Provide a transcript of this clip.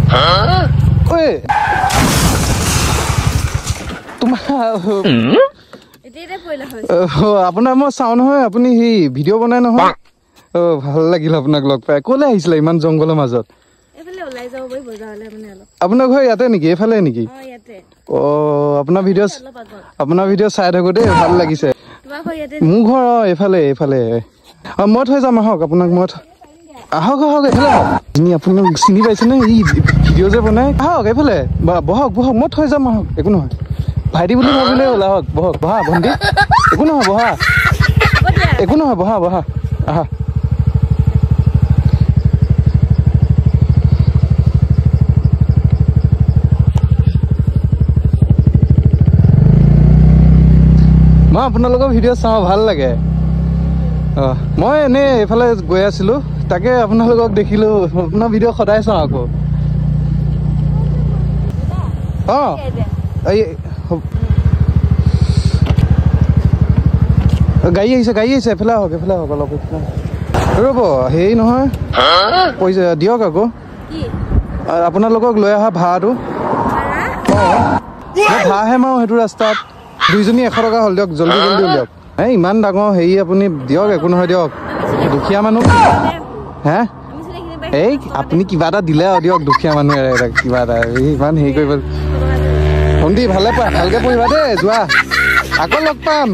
ঐ তোমাৰ আপোনাৰ মই চাওঁ নহয় আপুনি সেই ভিডিঅ' বনাই নহয় ভাল লাগিল আপোনাক লগ পাই ক'লে আহিছিলে ইমান জংঘলৰ মাজত আপোনাৰ ঘৰ ইয়াতে নেকি এইফালে নেকি আপোনাৰ ভিডিঅ' চাই থাকো দেই ভাল লাগিছে মোৰ ঘৰ এইফালে এইফালে মই থৈ যাম আহক আপোনাক মই আহক আহক এইফালে আহক আপুনি চিনি পাইছেনে ই ভিডিঅ' যে বনাই আহক এইফালে বহক বহক মই থৈ যাম আহক একো নহয় ভাইটি বুলি ভাবিলে হ'ল আহক বহক বহা ভণ্টি একো নহয় বহা একো নহয় বহা বহা আহা মই আপোনালোকৰ ভিডিঅ' চাওঁ ভাল লাগে মই এনেই এইফালে গৈ আছিলো তাকে আপোনালোকক দেখিলো আপোনাৰ ভিডিঅ' সদায় চাওঁ আকৌ গাড়ী আহিছে এফালে আহক অলপ ৰ'ব হেৰি নহয় পইচা দিয়ক আকৌ আপোনালোকক লৈ অহা ভাড়াটো ভাড়াহে মাৰো সেইটো ৰাস্তাত দুইজনী 100 টকা হ'ল দিয়ক জলদি জলদি উলিয়াওক এই ইমান ডাঙৰ হেৰি আপুনি দিয়ক একো নহয় দিয়ক দুখীয়া মানুহ হে এই আপুনি কিবা এটা দিলে আৰু দিয়ক দুখীয়া মানুহে কিবা এটা ইমান হেৰি কৰিব ভণ্টি ভালকে পঢ়িবা দেই যোৱা আকৌ লগ পাম